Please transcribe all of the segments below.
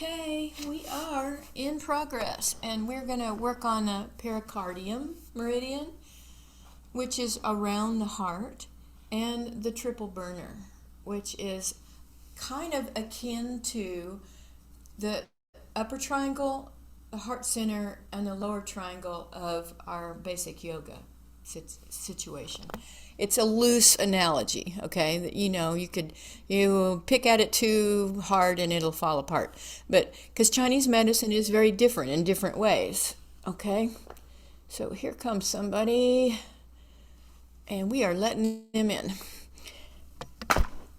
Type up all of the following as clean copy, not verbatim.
Okay, we are in progress, and we're going to work on a pericardium meridian, which is around the heart, and the triple burner, which is kind of akin to the upper triangle, the heart center, and the lower triangle of our basic yoga situation. It's a loose analogy, okay? That you pick at it too hard and it'll fall apart. But because Chinese medicine is very different in different ways, okay? So here comes somebody, and we are letting them in.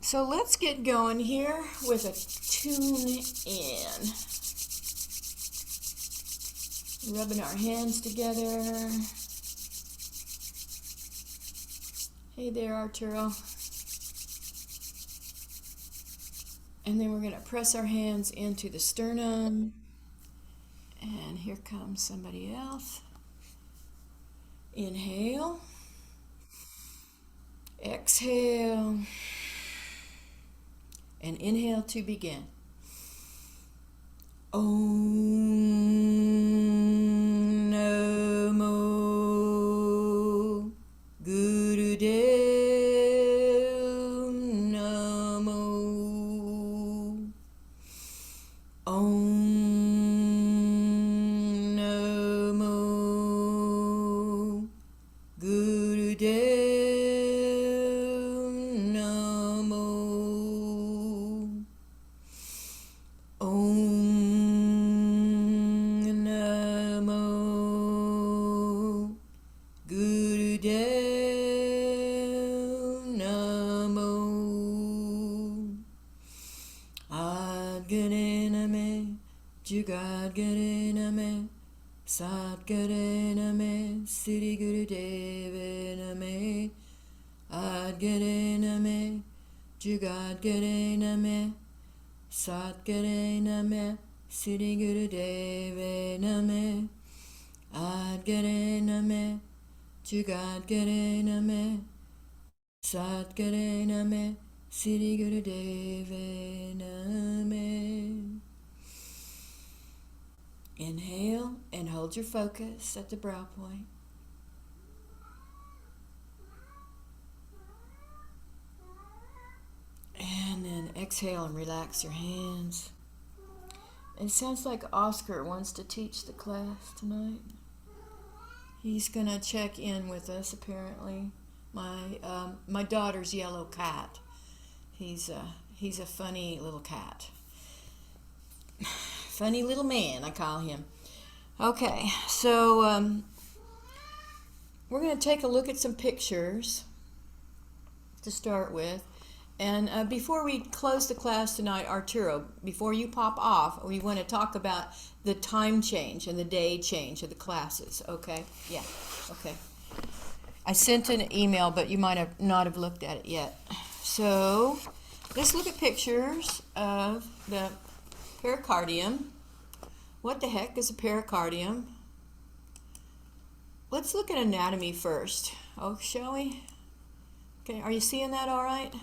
So let's get going here with a tune in. Rubbing our hands together. Hey there, Arturo. And then we're going to press our hands into the sternum. And here comes somebody else. Inhale. Exhale. And inhale to begin. Om Namo Gurudev Namo. Om Namo Gurudev Namo. Om Namo Gurudev Namo. Adgare Name, Jugadgare Name, Satgare Name, Sri Gurudev Name. Adgare Name, Jugadgare Name, Satgare Name, Sri Gurudev Name. Adgare Name, Jugadgare Name, Satgare Name, Sri Gurudev Name. Inhale and hold your focus at the brow point. And then exhale and relax your hands. It sounds like Oscar wants to teach the class tonight. He's going to check in with us, apparently. My daughter's yellow cat. He's a funny little cat. Funny little man, I call him. Okay, so we're going to take a look at some pictures to start with. And before we close the class tonight, Arturo, before you pop off, we want to talk about the time change and the day change of the classes, okay? Yeah, okay. I sent an email, but you might have not have looked at it yet. So let's look at pictures of the pericardium. What the heck is a pericardium? Let's look at anatomy first. Oh, shall we? Okay, are you seeing that all right?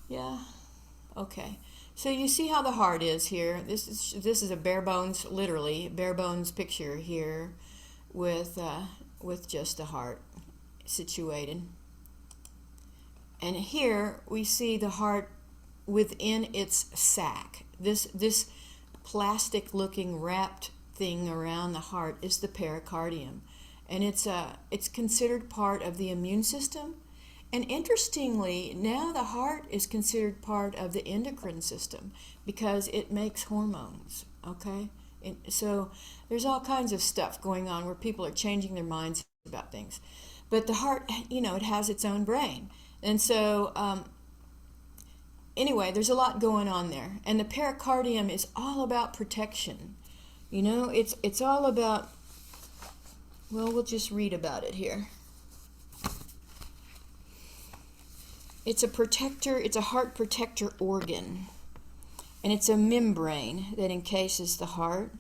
Yeah? Okay. So you see how the heart is here. This is a bare bones, literally, bare bones picture here with just the heart situated. And here we see the heart within its sac. This plastic looking wrapped thing around the heart is the pericardium. And it's considered part of the immune system. And interestingly, now the heart is considered part of the endocrine system because it makes hormones, okay? And so there's all kinds of stuff going on where people are changing their minds about things. But the heart, it has its own brain. And so anyway, there's a lot going on there. And the pericardium is all about protection. It's all about, well, we'll just read about it here. It's a protector, it's a heart protector organ. And it's a membrane that encases the heart.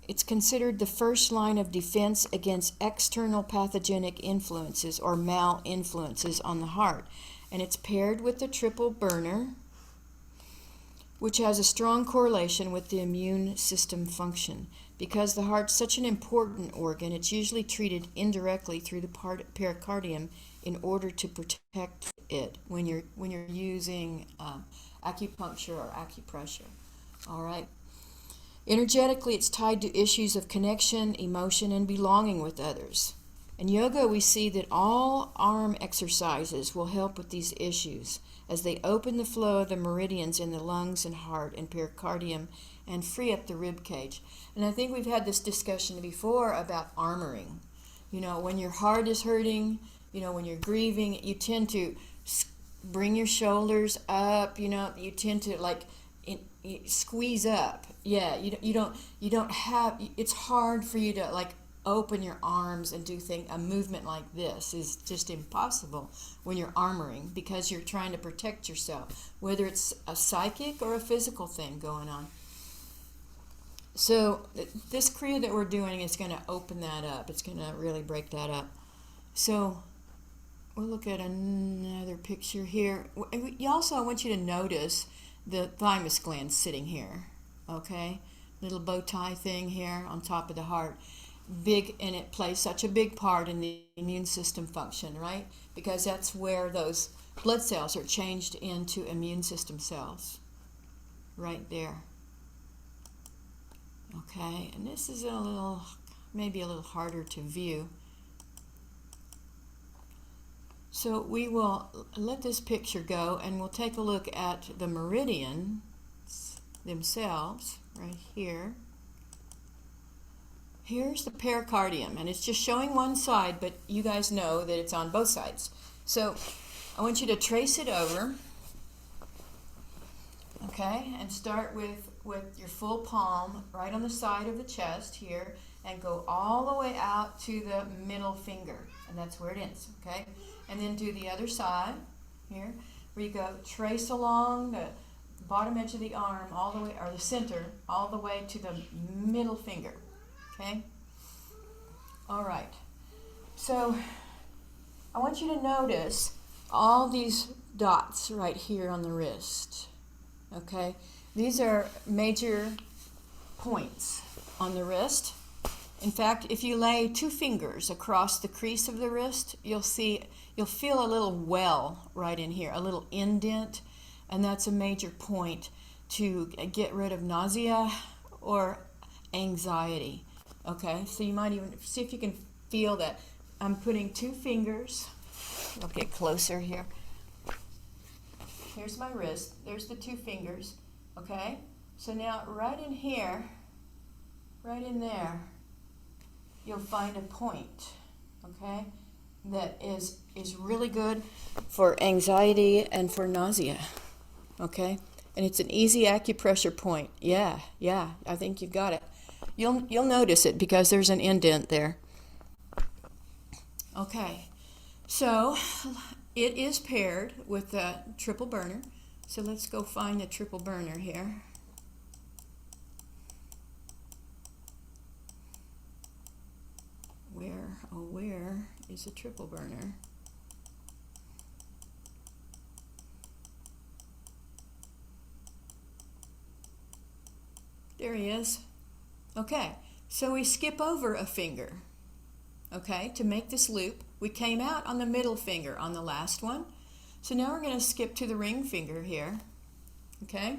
It's considered the first line of defense against external pathogenic influences or malinfluences on the heart. And it's paired with the triple burner, which has a strong correlation with the immune system function. Because the heart's such an important organ, it's usually treated indirectly through the pericardium in order to protect it when you're using acupuncture or acupressure. All right. Energetically, it's tied to issues of connection, emotion, and belonging with others. In yoga, we see that all arm exercises will help with these issues as they open the flow of the meridians in the lungs and heart and pericardium and free up the rib cage. And I think we've had this discussion before about armoring. You know, when your heart is hurting, you know, when you're grieving, you tend to bring your shoulders up, you know, you tend to like squeeze up. Yeah, you don't have, it's hard for you to like open your arms and do a movement like this is just impossible when you're armoring because you're trying to protect yourself, whether it's a psychic or a physical thing going on. So this Kriya that we're doing is going to open that up. It's going to really break that up. So we'll look at another picture here. I want you to notice the thymus gland sitting here, okay? Little bow tie thing here on top of the heart. Big, and it plays such a big part in the immune system function, right? Because that's where those blood cells are changed into immune system cells, right there. Okay, and this is maybe a little harder to view. So we will let this picture go and we'll take a look at the meridians themselves right here. Here's the pericardium, and it's just showing one side, but you guys know that it's on both sides. So I want you to trace it over, okay, and start with your full palm right on the side of the chest here and go all the way out to the middle finger, and that's where it ends, okay? And then do the other side here, where you go trace along the bottom edge of the arm all the way, or the center, all the way to the middle finger. Okay? All right. So I want you to notice all these dots right here on the wrist. Okay? These are major points on the wrist. In fact, if you lay 2 fingers across the crease of the wrist, you'll feel a little well right in here, a little indent, and that's a major point to get rid of nausea or anxiety. Okay, so you might even see if you can feel that. I'm putting 2 fingers. I'll get closer here. Here's my wrist. There's the 2 fingers. Okay, so now right in here, right in there, you'll find a point. Okay, that is really good for anxiety and for nausea. Okay, and it's an easy acupressure point. Yeah, I think you've got it. You'll notice it because there's an indent there. Okay, so it is paired with the triple burner. So let's go find the triple burner here. Where is the triple burner? There he is. Okay, so we skip over a finger, okay, to make this loop. We came out on the middle finger on the last one. So now we're going to skip to the ring finger here, okay?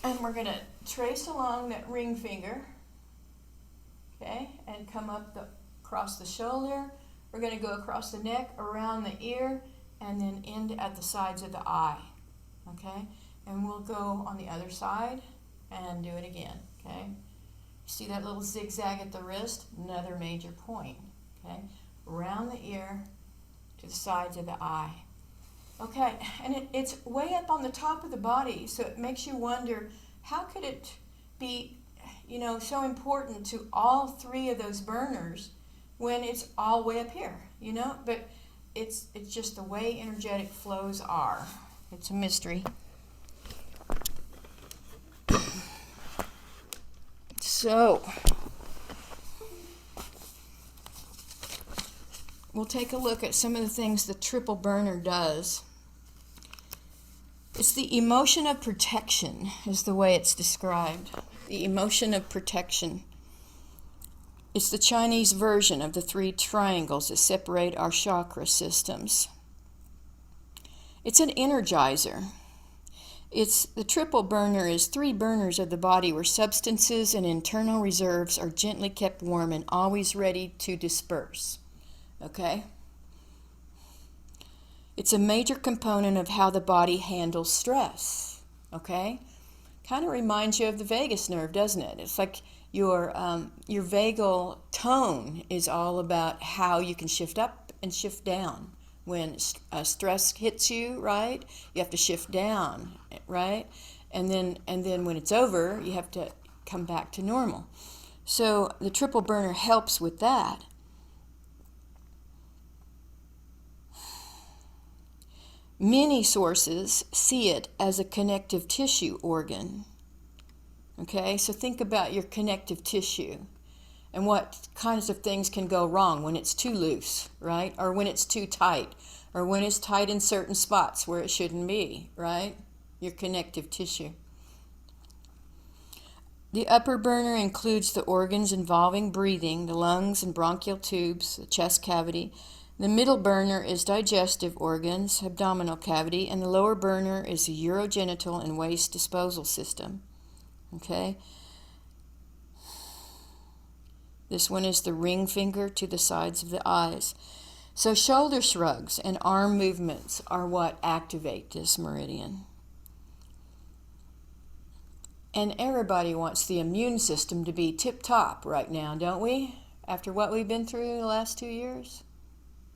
And we're going to trace along that ring finger, okay, and come up across the shoulder. We're going to go across the neck, around the ear, and then end at the sides of the eye, okay? And we'll go on the other side and do it again, okay? See that little zigzag at the wrist? Another major point, okay? Around the ear to the sides of the eye. Okay, and it's way up on the top of the body, so it makes you wonder, how could it be, you know, so important to all 3 of those burners when it's all way up here, you know? But it's just the way energetic flows are. It's a mystery. So, we'll take a look at some of the things the triple burner does. It's the emotion of protection, is the way it's described. The emotion of protection. It's the Chinese version of the three triangles that separate our chakra systems. It's an energizer. It's the triple burner is three burners of the body where substances and internal reserves are gently kept warm and always ready to disperse. Okay? It's a major component of how the body handles stress. Okay? Kind of reminds you of the vagus nerve, doesn't it? It's like your vagal tone is all about how you can shift up and shift down. When stress hits you, right, you have to shift down, right? And then when it's over, you have to come back to normal. So the triple burner helps with that. Many sources see it as a connective tissue organ. Okay, so think about your connective tissue and what kinds of things can go wrong when it's too loose, right? Or when it's too tight, or when it's tight in certain spots where it shouldn't be, right? Your connective tissue. The upper burner includes the organs involving breathing, the lungs and bronchial tubes, the chest cavity. The middle burner is digestive organs, abdominal cavity, and the lower burner is the urogenital and waste disposal system. Okay? This one is the ring finger to the sides of the eyes. So shoulder shrugs and arm movements are what activate this meridian. And everybody wants the immune system to be tip-top right now, don't we? After what we've been through the last 2 years?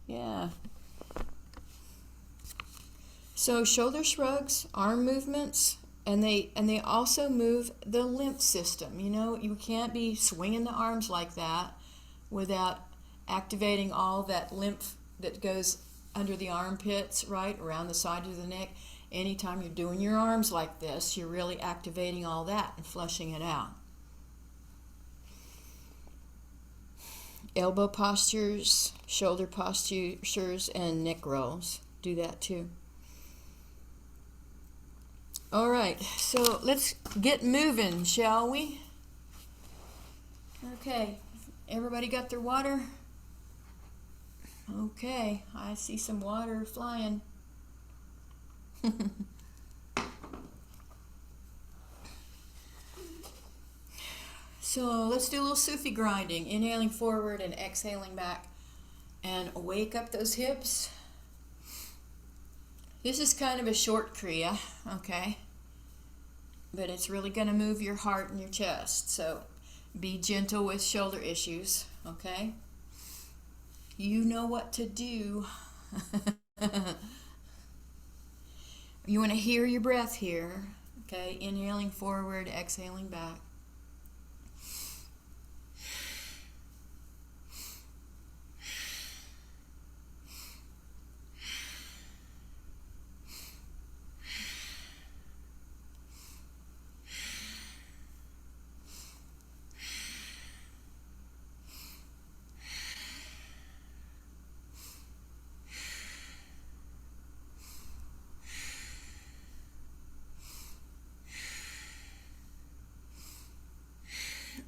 Yeah. So shoulder shrugs, arm movements, and they also move the lymph system. You know, you can't be swinging the arms like that without activating all that lymph that goes under the armpits, right, around the side of the neck. Anytime you're doing your arms like this, you're really activating all that and flushing it out. Elbow postures, shoulder postures, and neck rolls do that too. All right, so let's get moving, shall we? Okay, everybody got their water? Okay, I see some water flying. So let's do a little Sufi grinding, inhaling forward and exhaling back, and wake up those hips. This is kind of a short Kriya, okay? But it's really going to move your heart and your chest, so be gentle with shoulder issues, okay? You know what to do. You want to hear your breath here, okay? Inhaling forward, exhaling back.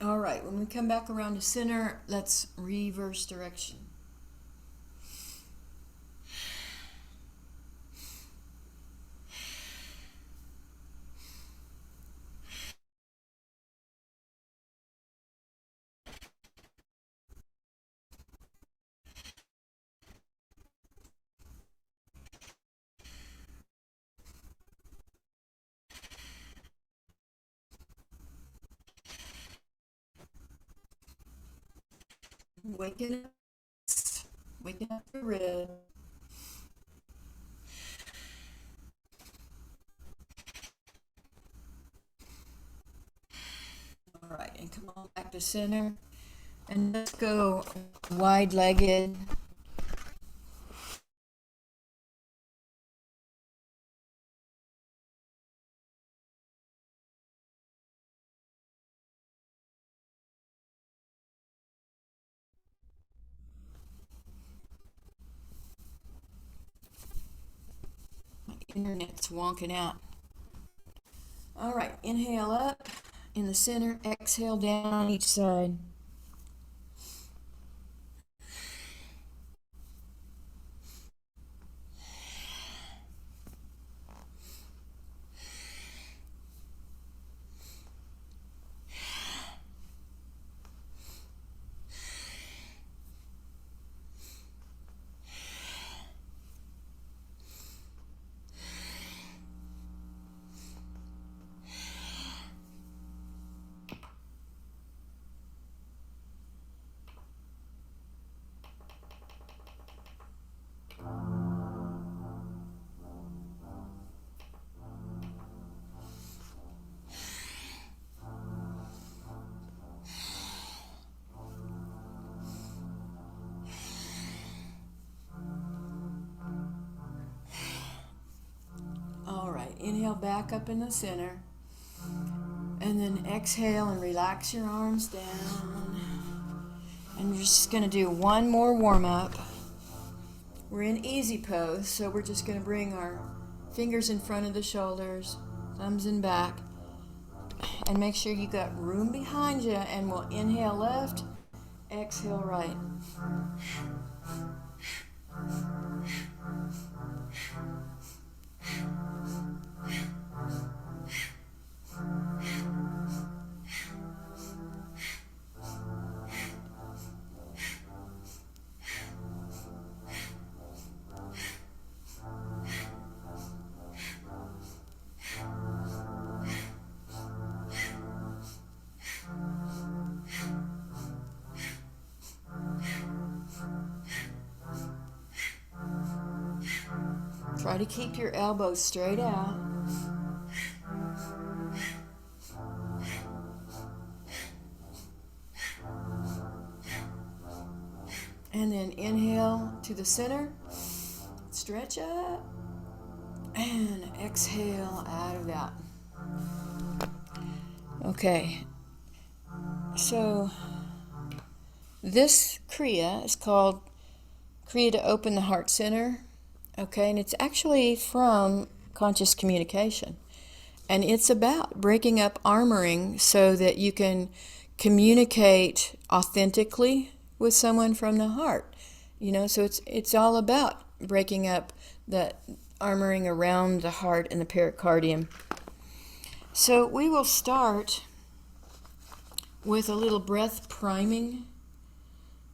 All right, when we come back around to center, let's reverse direction. Waking up, waking up the rib. All right, and come on back to center. And let's go wide-legged. My internet's wonking out. All right, inhale up in the center, exhale down on each side. All right, inhale back up in the center. And then exhale and relax your arms down. And we're just going to do one more warm up. We're in easy pose, so we're just going to bring our fingers in front of the shoulders, thumbs in back, and make sure you got room behind you. And we'll inhale left, exhale right. Try to keep your elbows straight out. And then inhale to the center, stretch up, and exhale out of that. Okay, so this Kriya is called Kriya to Open the Heart Center. Okay, and it's actually from conscious communication. And it's about breaking up armoring so that you can communicate authentically with someone from the heart. You know, so it's all about breaking up the armoring around the heart and the pericardium. So we will start with a little breath priming.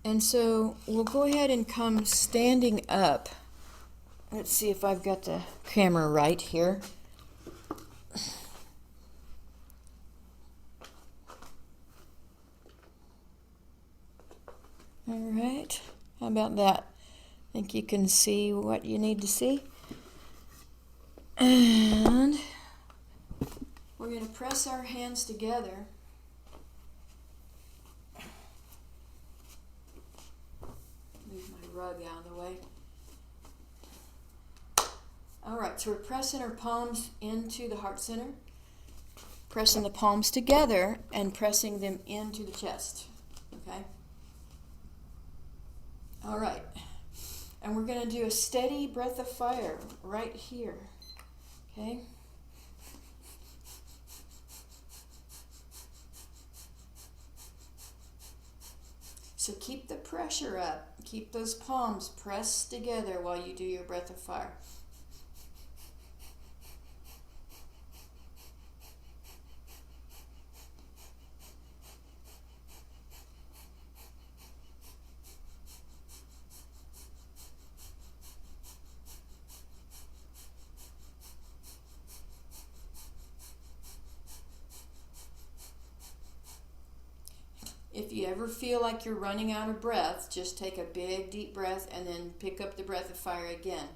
And so we'll go ahead and come standing up. Let's see if I've got the camera right here. All right, how about that? I think you can see what you need to see. And we're going to press our hands together. Move my rug out of the way. All right, so we're pressing our palms into the heart center, pressing the palms together and pressing them into the chest, okay? All right, and we're going to do a steady breath of fire right here, okay? So keep the pressure up. Keep those palms pressed together while you do your breath of fire. If you ever feel like you're running out of breath, just take a big deep breath and then pick up the breath of fire again.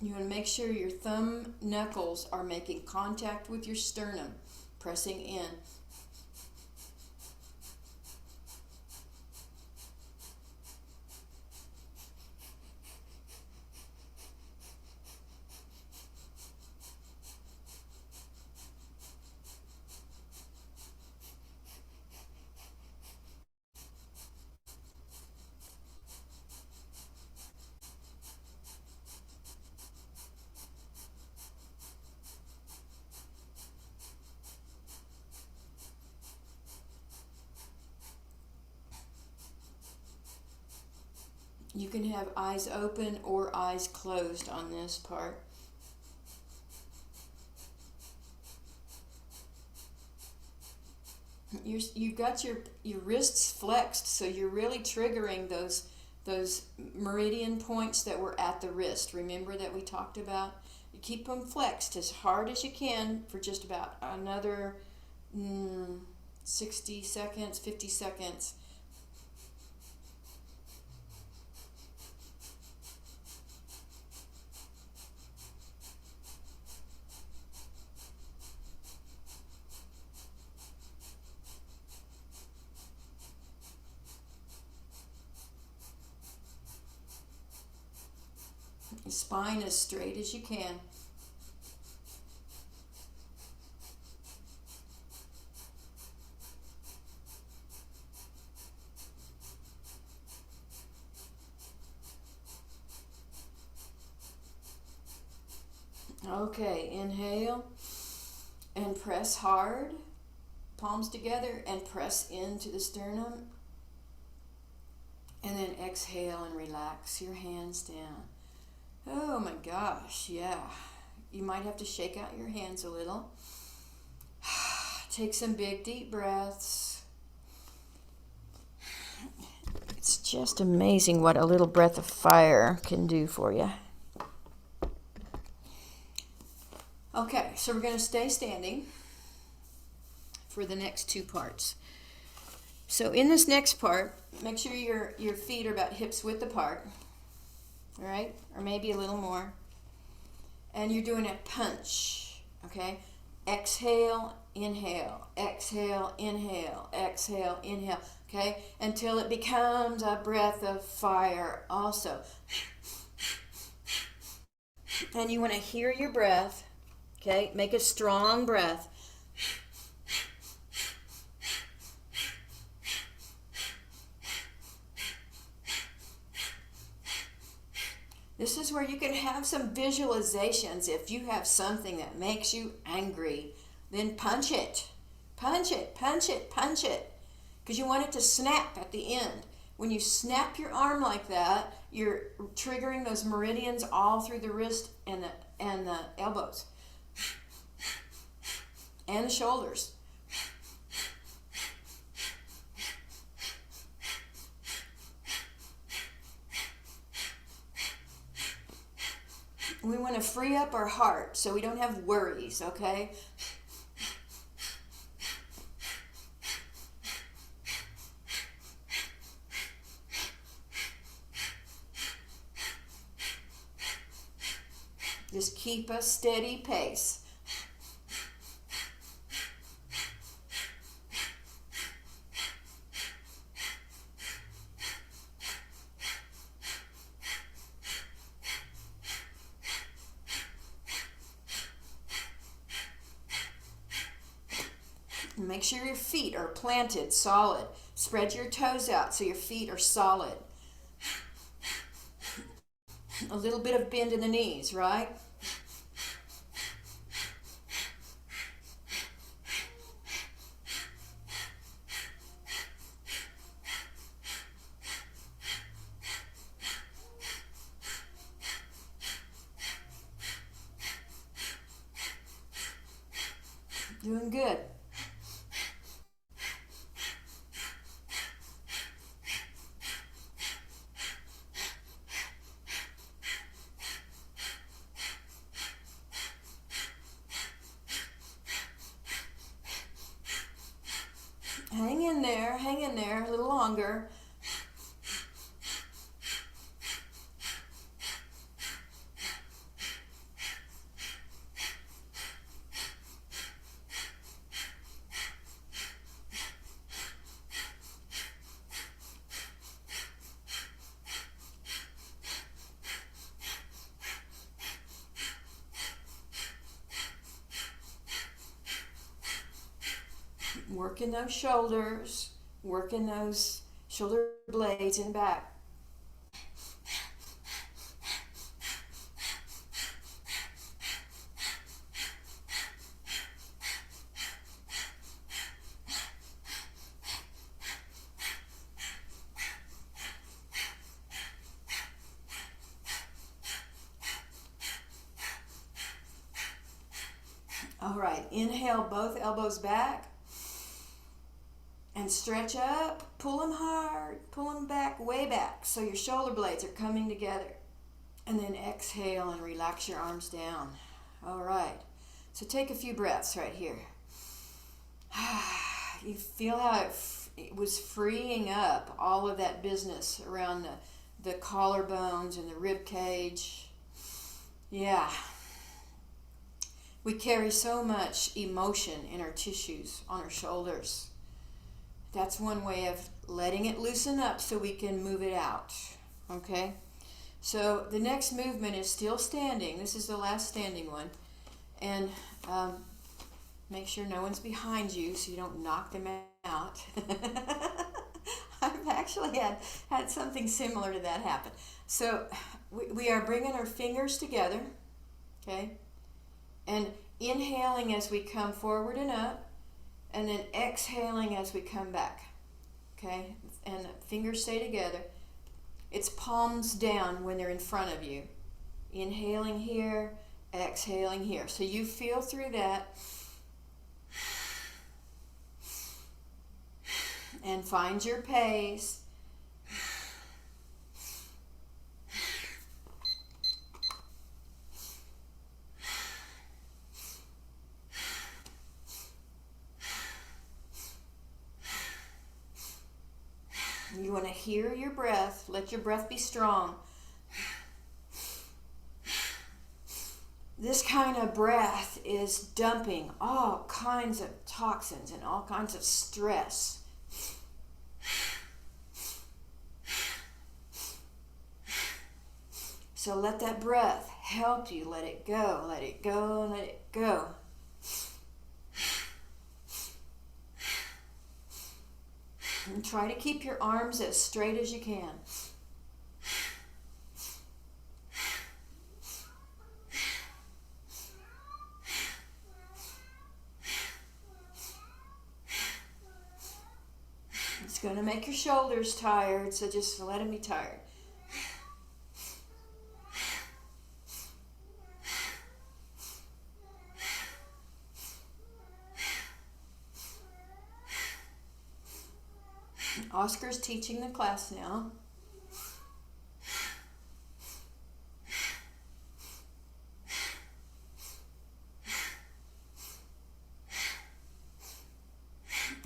You want to make sure your thumb knuckles are making contact with your sternum, pressing in. You can have eyes open or eyes closed on this part. You've got your wrists flexed, so you're really triggering those meridian points that were at the wrist. Remember that we talked about? You keep them flexed as hard as you can for just about another 60 seconds, 50 seconds. Your spine as straight as you can. Okay, inhale and press hard, palms together, and press into the sternum. And then exhale and relax your hands down. Oh my gosh, yeah. You might have to shake out your hands a little. Take some big deep breaths. It's just amazing what a little breath of fire can do for you. Okay, so we're going to stay standing for the next two parts. So in this next part, make sure your feet are about hips width apart. All right? Or maybe a little more. And you're doing a punch, okay? Exhale, inhale, exhale, inhale, exhale, inhale, okay? Until it becomes a breath of fire also. And you want to hear your breath, okay? Make a strong breath. This is where you can have some visualizations. If you have something that makes you angry, then punch it. Punch it, punch it, punch it. Because you want it to snap at the end. When you snap your arm like that, you're triggering those meridians all through the wrist and the elbows. And the shoulders. We want to free up our heart so we don't have worries, okay? Just keep a steady pace. Make sure your feet are planted solid. Spread your toes out so your feet are solid. A little bit of bend in the knees, right? Doing good. Hang in there a little longer. Working those shoulders, working those shoulder blades and back. All right, inhale, both elbows back. And stretch up, pull them hard, pull them back, way back, so your shoulder blades are coming together. And then exhale and relax your arms down. All right, so take a few breaths right here. You feel how it was freeing up all of that business around the collarbones and the rib cage. Yeah. We carry so much emotion in our tissues, on our shoulders. That's one way of letting it loosen up so we can move it out, okay? So the next movement is still standing. This is the last standing one. And make sure no one's behind you so you don't knock them out. I've actually had something similar to that happen. So we are bringing our fingers together, okay? And inhaling as we come forward and up. And then exhaling as we come back, okay? And fingers stay together. It's palms down when they're in front of you. Inhaling here, exhaling here. So you feel through that. And find your pace. You want to hear your breath. Let your breath be strong. This kind of breath is dumping all kinds of toxins and all kinds of stress. So let that breath help you. Let it go, let it go, let it go. And try to keep your arms as straight as you can. It's going to make your shoulders tired, so just let them be tired. Oscar's teaching the class now.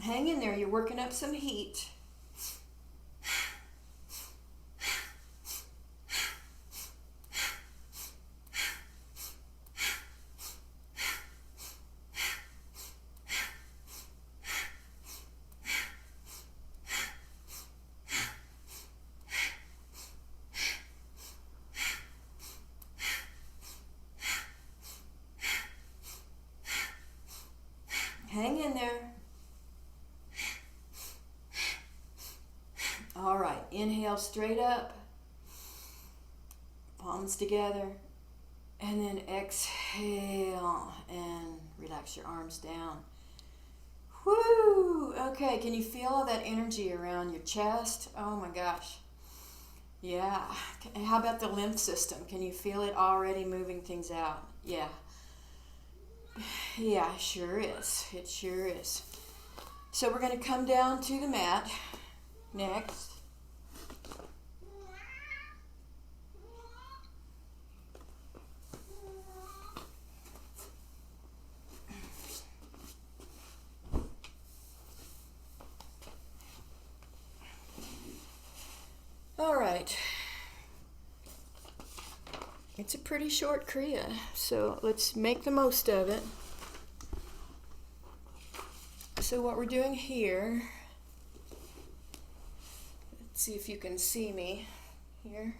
Hang in there, you're working up some heat. Hang in there. All right, inhale straight up, palms together, and then exhale and relax your arms down. Whoo! Okay, can you feel all that energy around your chest? Oh my gosh. Yeah. How about the lymph system? Can you feel it already moving things out? Yeah. Yeah, it sure is. It sure is. So we're going to come down to the mat next. All right. It's a pretty short Kriya, so let's make the most of it. So what we're doing here, let's see if you can see me here.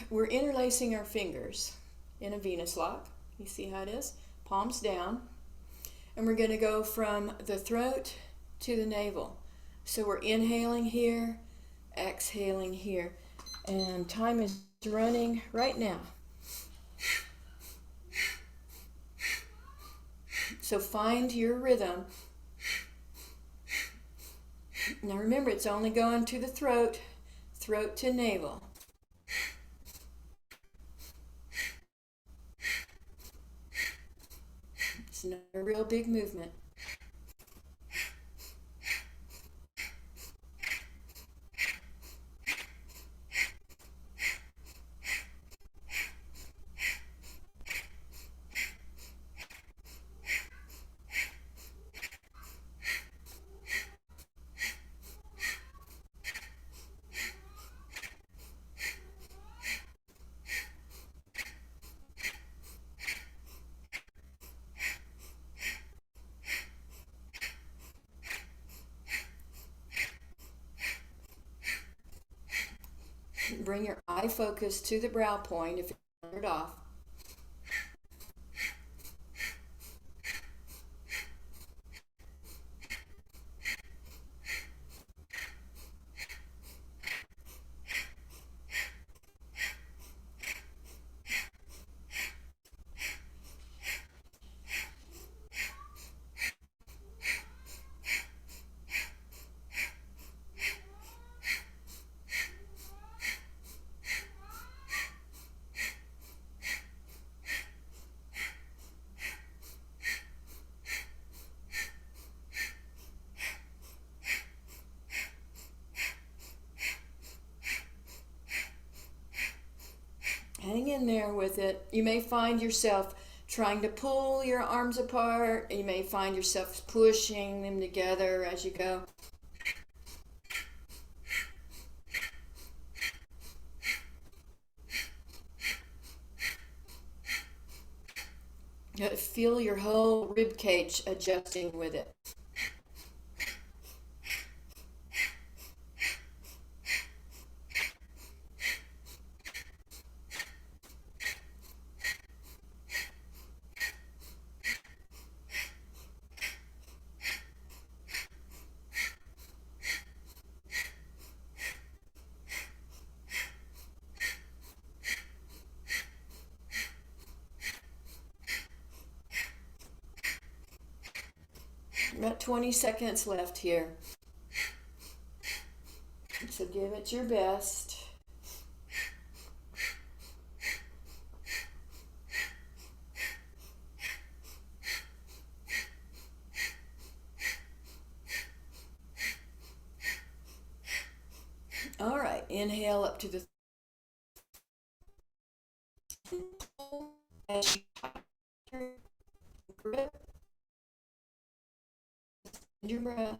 We're interlacing our fingers in a Venus lock. You see how it is? Palms down. And we're going to go from the throat to the navel. So we're inhaling here, exhaling here. And time is running right now. So find your rhythm. Now remember, it's only going to the throat, throat to navel. It's not a real big movement. Bring your eye focus to the brow point if you're turned off. Hang in there with it. You may find yourself trying to pull your arms apart. You may find yourself pushing them together as you go. Feel your whole rib cage adjusting with it. About 20 seconds left here. So give it your best. All right, inhale up to the as you grip your breath,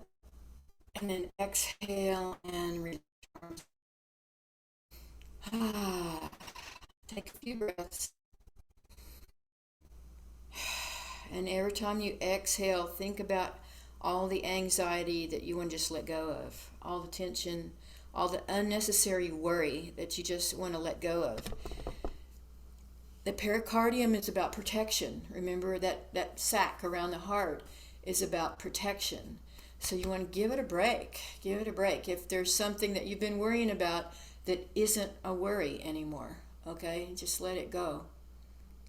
and then exhale and return. Take a few breaths. And every time you exhale, think about all the anxiety that you want to just let go of, all the tension, all the unnecessary worry that you just want to let go of. The pericardium is about protection. Remember that sac around the heart is about protection. So you want to give it a break. Give it a break. If there's something that you've been worrying about that isn't a worry anymore, okay? Just let it go.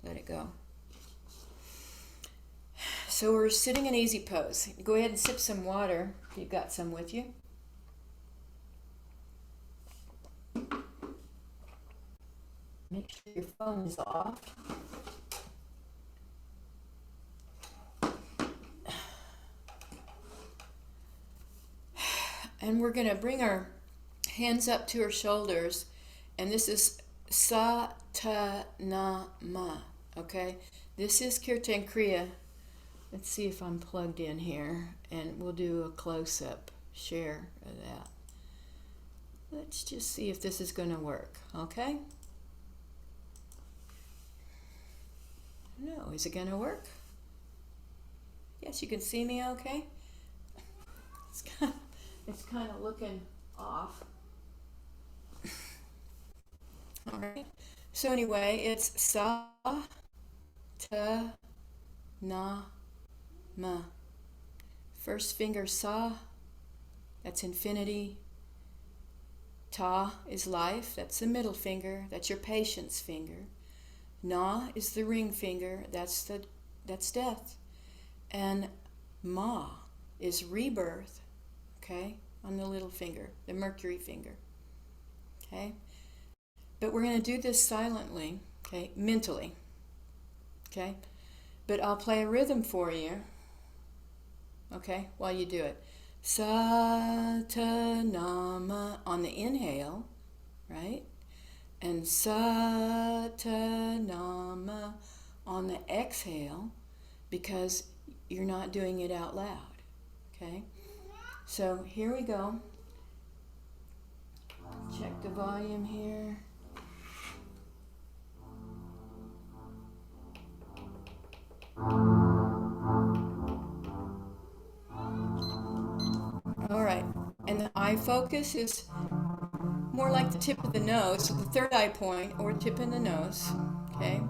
Let it go. So we're sitting in easy pose. Go ahead and sip some water if you've got some with you. Make sure your phone is off. And we're going to bring our hands up to our shoulders. And this is Satanama, okay? This is Kirtan Kriya. Let's see if I'm plugged in here. And we'll do a close-up share of that. Let's just see if this is going to work, okay? No, is it going to work? Yes, you can see me okay? It's kind of looking off. All right. So anyway, it's sa, ta, na, ma. First finger sa, that's infinity. Ta is life, that's the middle finger, that's your patience finger. Na is the ring finger, that's death. And ma is rebirth. Okay? on the little finger, the Mercury finger. Okay? But we're going to do this silently, okay, mentally. Okay? But I'll play a rhythm for you, okay, while you do it. Satanama on the inhale, right? And Satanama on the exhale, because you're not doing it out loud, okay? So here we go. Check the volume here. All right, and the eye focus is more like the tip of the nose, so the third eye point or tip in the nose, okay?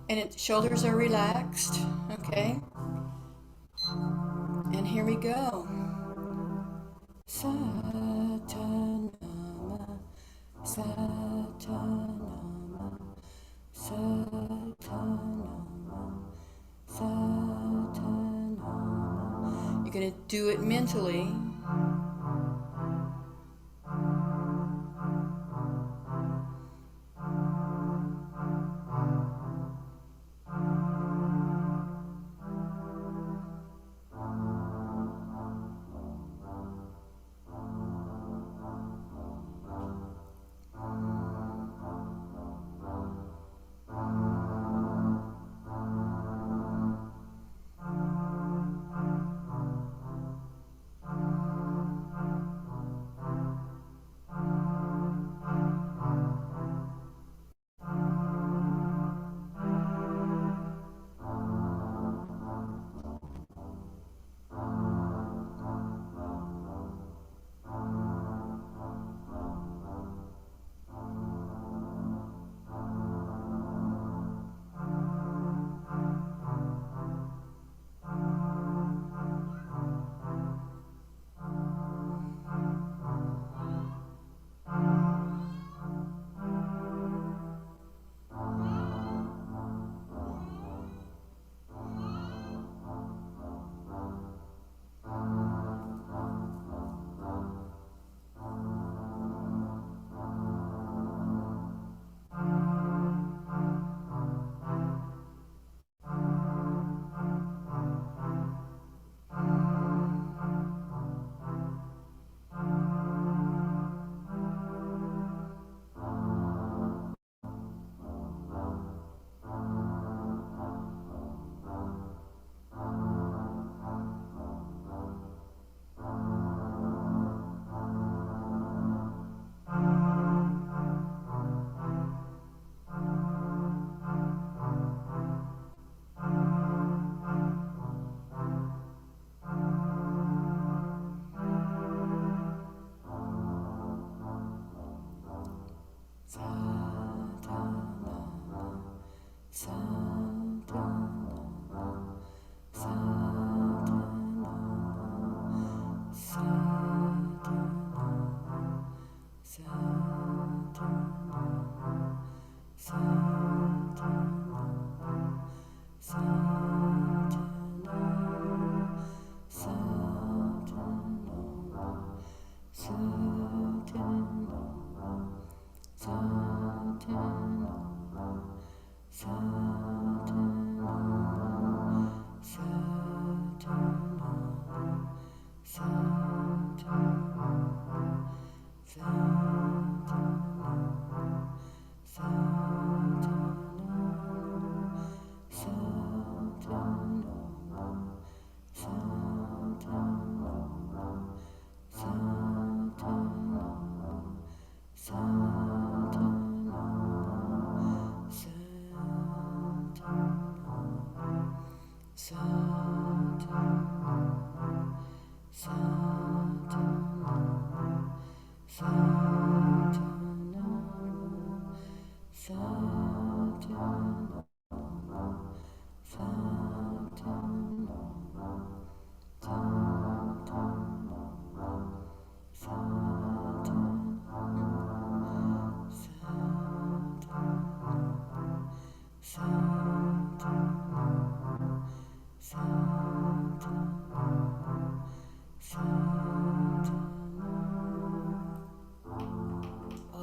And shoulders are relaxed, okay? And here we go. Satanama, Satanama, Satanama, Satanama. You're going to do it mentally.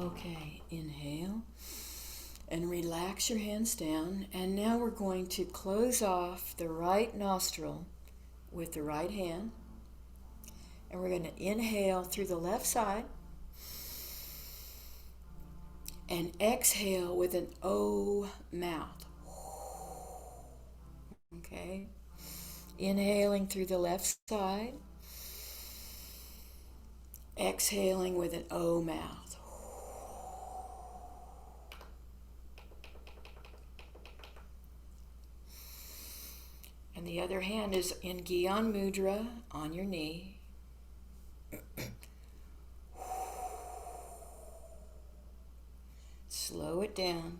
Okay, inhale and relax your hands down. And now we're going to close off the right nostril with the right hand. And we're going to inhale through the left side and exhale with an O mouth. Okay, inhaling through the left side, exhaling with an O mouth. And the other hand is in Gyan Mudra on your knee. Slow it down.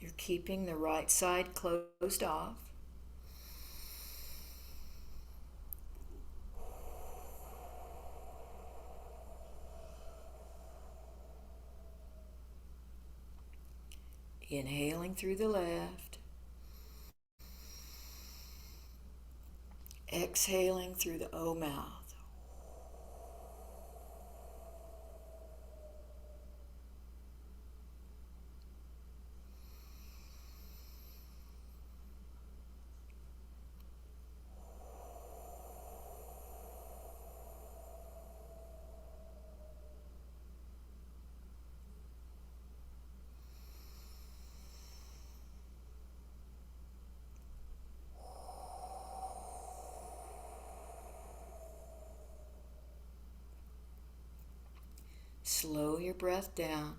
You're keeping the right side closed off. Inhaling through the left. Exhaling through the O mouth. Slow your breath down.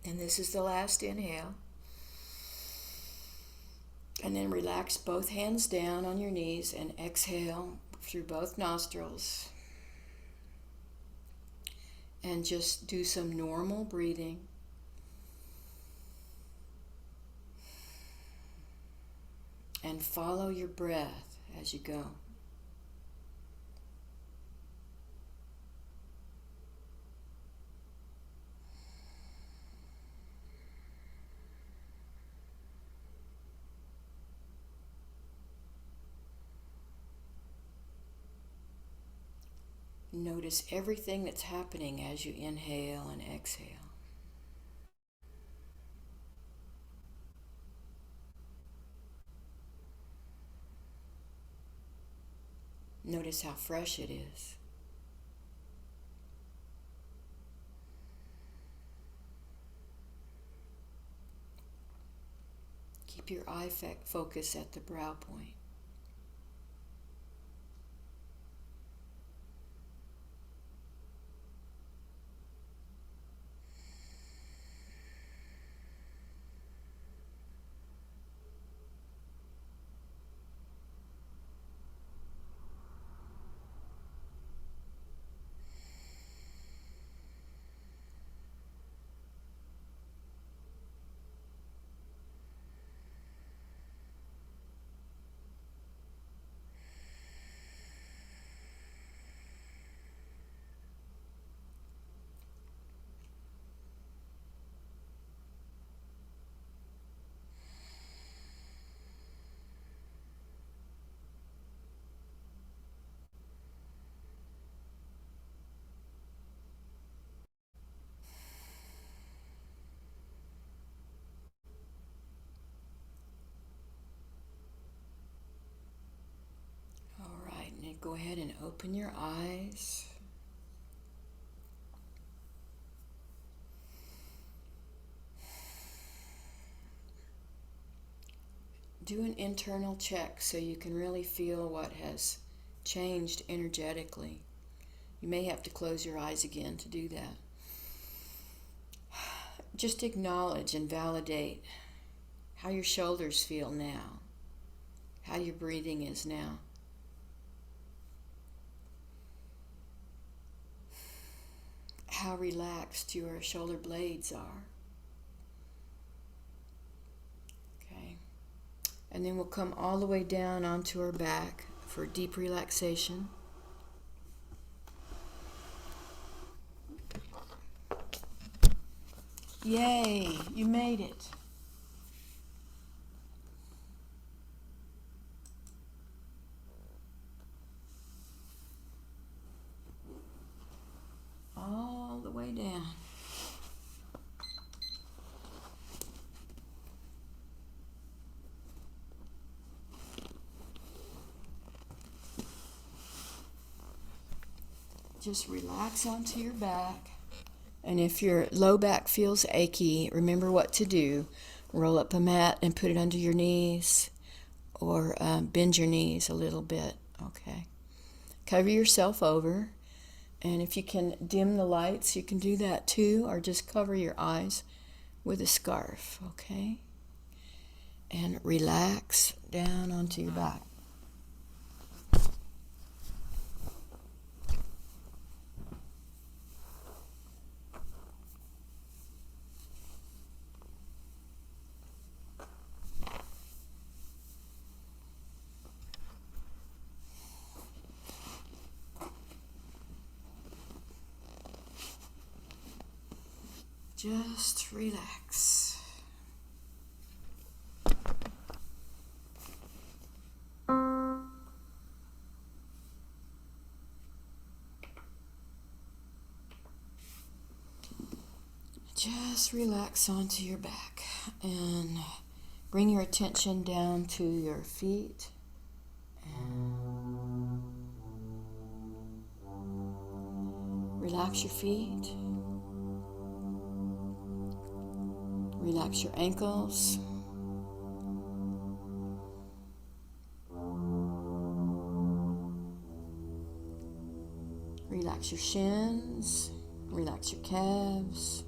And this is the last inhale. And then relax both hands down on your knees and exhale through both nostrils. And just do some normal breathing. And follow your breath as you go. Notice everything that's happening as you inhale and exhale. Notice how fresh it is. Keep your eye focus at the brow point. go ahead and open your eyes. Do an internal check so you can really feel what has changed energetically. You may have to close your eyes again to do that. Just acknowledge and validate how your shoulders feel now, how your breathing is now. How relaxed your shoulder blades are. Okay. And then we'll come all the way down onto our back for deep relaxation. Yay, you made it. All the way down. Just relax onto your back. And if your low back feels achy, remember what to do. Roll up a mat and put it under your knees, or bend your knees a little bit, okay? Cover yourself over, and if you can dim the lights, you can do that too, or just cover your eyes with a scarf, okay? And relax down onto your back. Just relax. Just relax onto your back and bring your attention down to your feet. And relax your feet. Relax your ankles. Relax your shins. Relax your calves.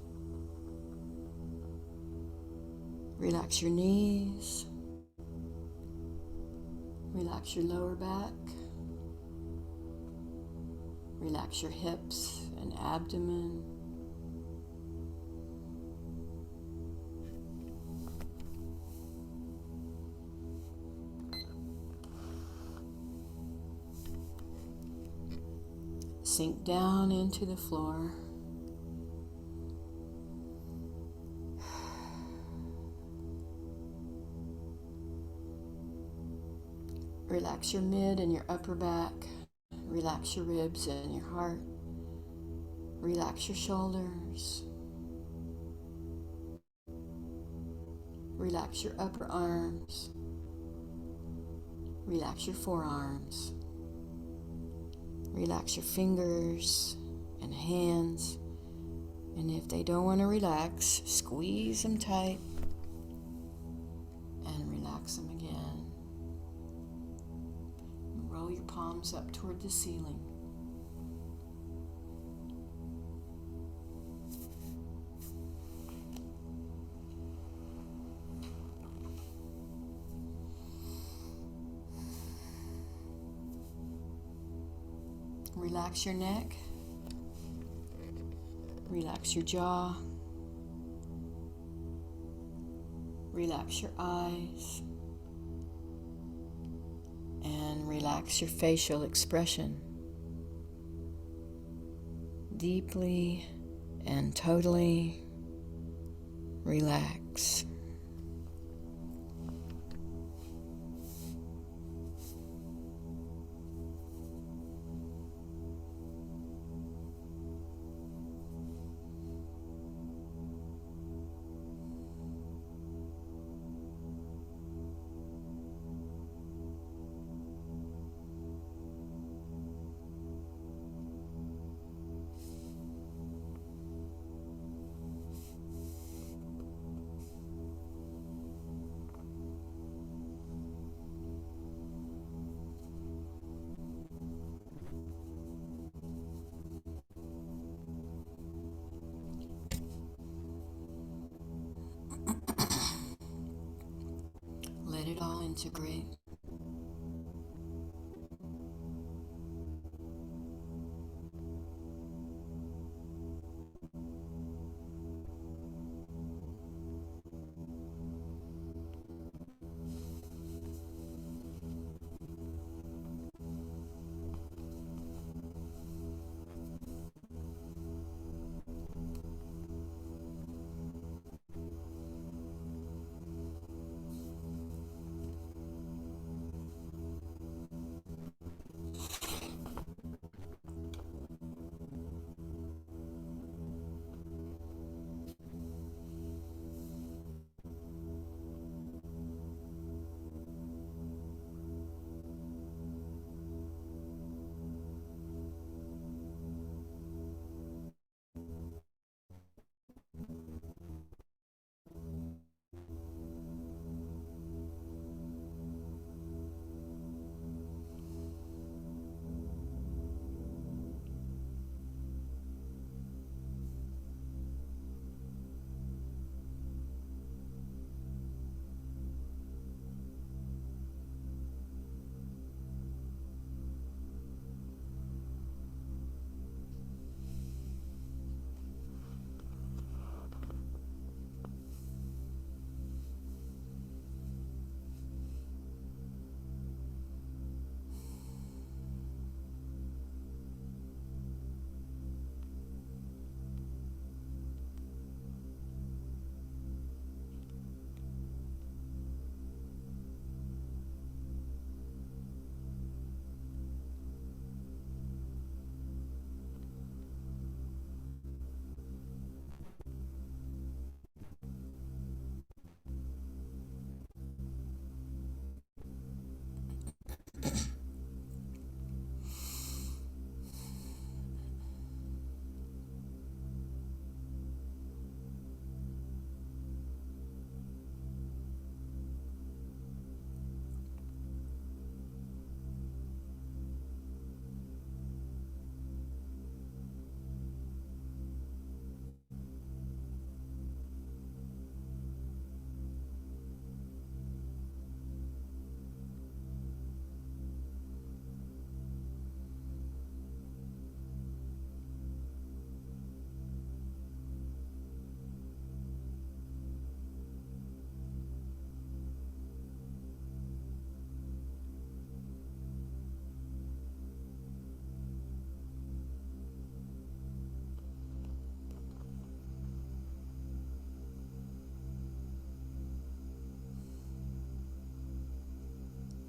Relax your knees. Relax your lower back. Relax your hips and abdomen. Sink down into the floor. Relax your mid and your upper back. Relax your ribs and your heart. Relax your shoulders. Relax your upper arms. Relax your forearms. Relax your fingers and hands. And if they don't want to relax, squeeze them tight and relax them again. Roll your palms up toward the ceiling. Relax your neck. Relax your jaw. Relax your eyes. And relax your facial expression. Deeply and totally relax. let it all integrate.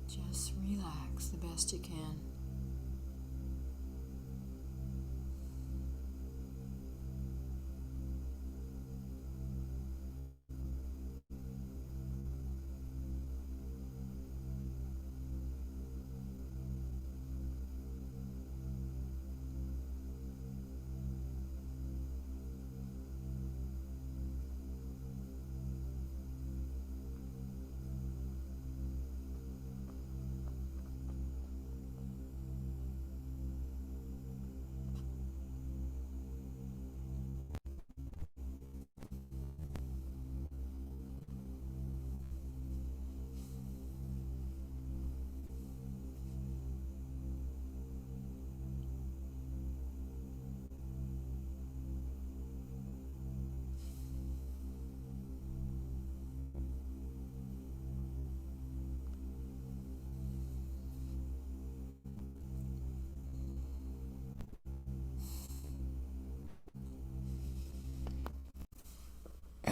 Just relax the best you can.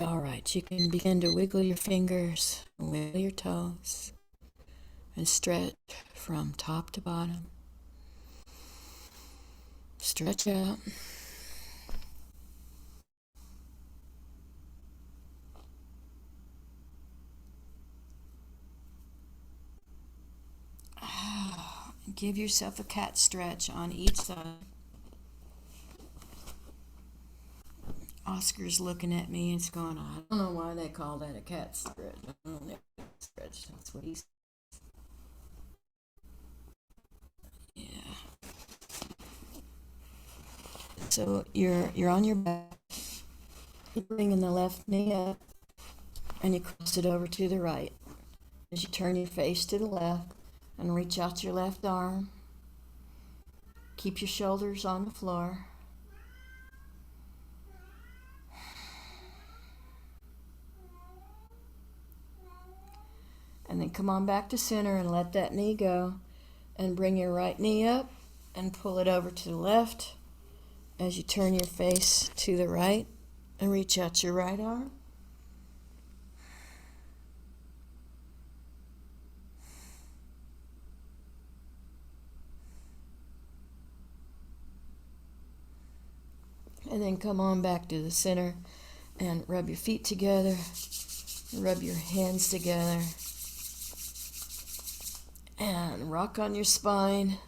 All right, you can begin to wiggle your fingers, wiggle your toes, and stretch from top to bottom. Stretch out. Give yourself a cat stretch on each side. Oscar's looking at me and it's going, I don't know why they call that a cat stretch. I don't know, stretch. That's what he's. Yeah. So you're on your back. You're bringing the left knee up, and you cross it over to the right. as you turn your face to the left and reach out your left arm, keep your shoulders on the floor. And then come on back to center and let that knee go. And bring your right knee up and pull it over to the left as you turn your face to the right and reach out your right arm. And then come on back to the center and rub your feet together, rub your hands together, and rock on your spine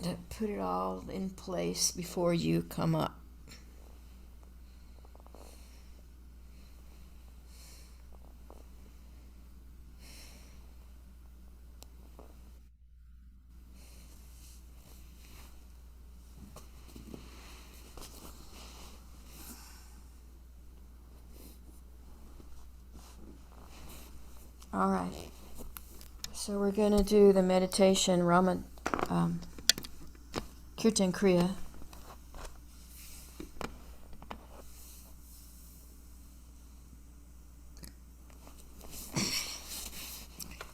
to put it all in place before you come up. All right. So we're going to do the meditation Kirtan Kriya.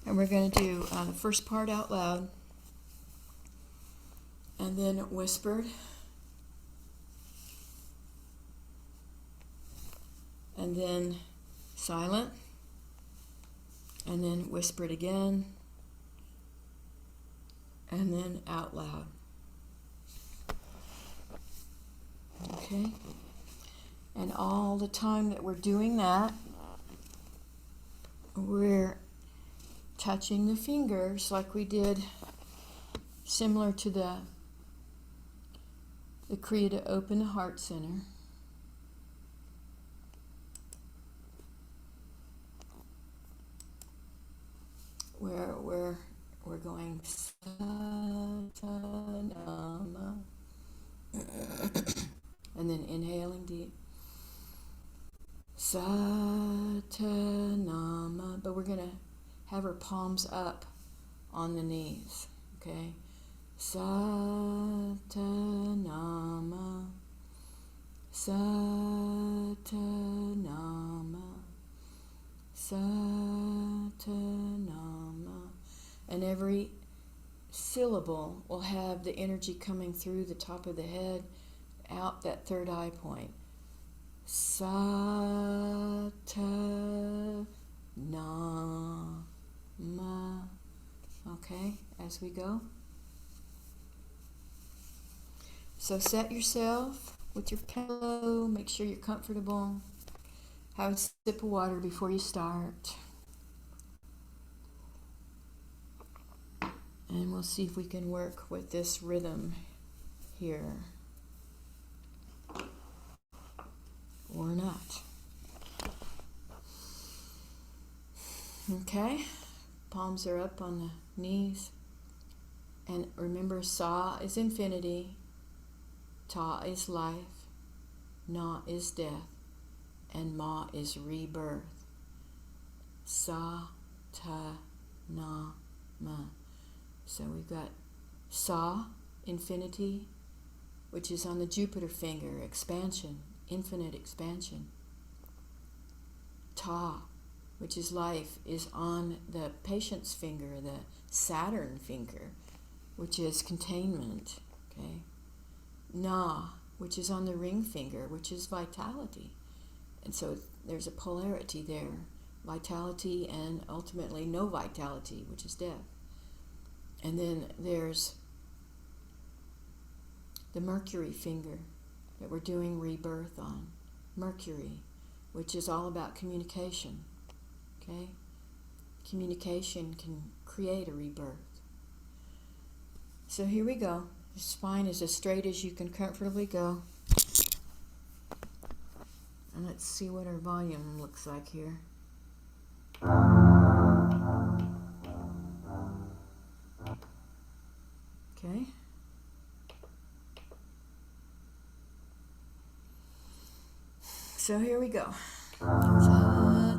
And we're going to do the first part out loud, and then whispered, and then silent, and then whispered again, and then out loud. Okay? And all the time that we're doing that, we're touching the fingers like we did, similar to the Kriya to open the heart center. Where we're going Satanama, and then inhaling deep, Satanama, but we're going to have our palms up on the knees, okay? Satanama, Satanama, Satanama. And every syllable will have the energy coming through the top of the head, out that third eye point. Satanama. Okay, as we go. So set yourself with your pillow, make sure you're comfortable. Have a sip of water before you start. And we'll see if we can work with this rhythm here. Or not. Okay, palms are up on the knees. And remember, Sa is infinity, Ta is life, Na is death, and Ma is rebirth. Sa, Ta, Na, Ma. So we've got Sa, infinity, which is on the Jupiter finger, expansion, infinite expansion. Ta, which is life, is on the patient's finger, the Saturn finger, which is containment. Okay. Na, which is on the ring finger, which is vitality. And so there's a polarity there, vitality and ultimately no vitality, which is death. And then there's the Mercury finger that we're doing rebirth on. Mercury, which is all about communication. Okay? Communication can create a rebirth. So here we go. The spine is as straight as you can comfortably go. And let's see what our volume looks like here. Okay. So here we go. Satanama,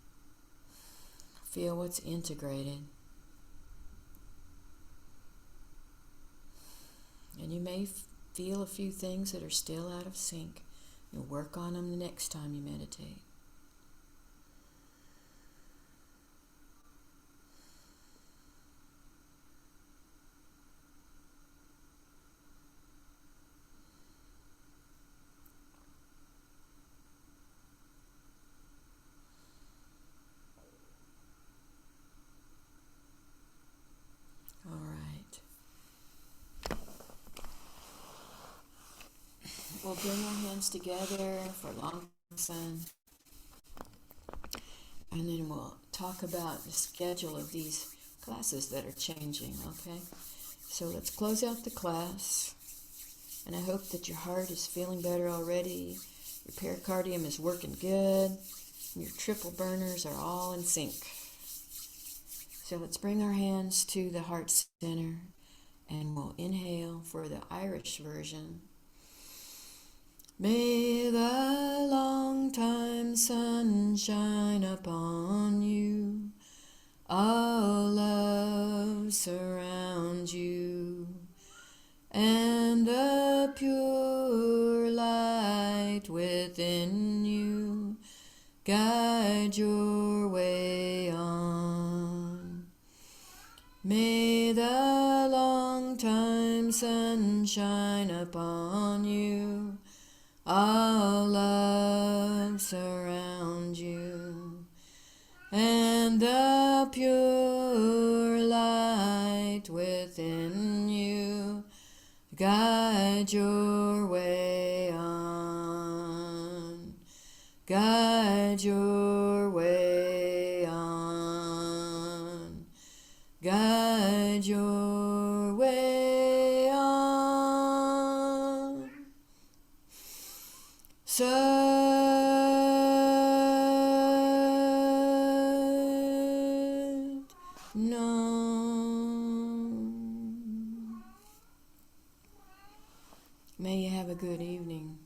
Feel what's integrated. And you may feel a few things that are still out of sync. You'll work on them the next time you meditate. All right. We'll bring our hands together for long sun. And then we'll talk about the schedule of these classes that are changing, okay? So let's close out the class. And I hope that your heart is feeling better already. Your pericardium is working good. And your triple burners are all in sync. So let's bring our hands to the heart center. And we'll inhale for the Irish version. May the long time sun shine upon you, all love surround you, and the pure light within you guide your way on. May the long time sun shine upon you, all love surround you, and the pure light within you guide your way on. Guide your way on. Guide your way on. Sat Nam. May you have a good evening.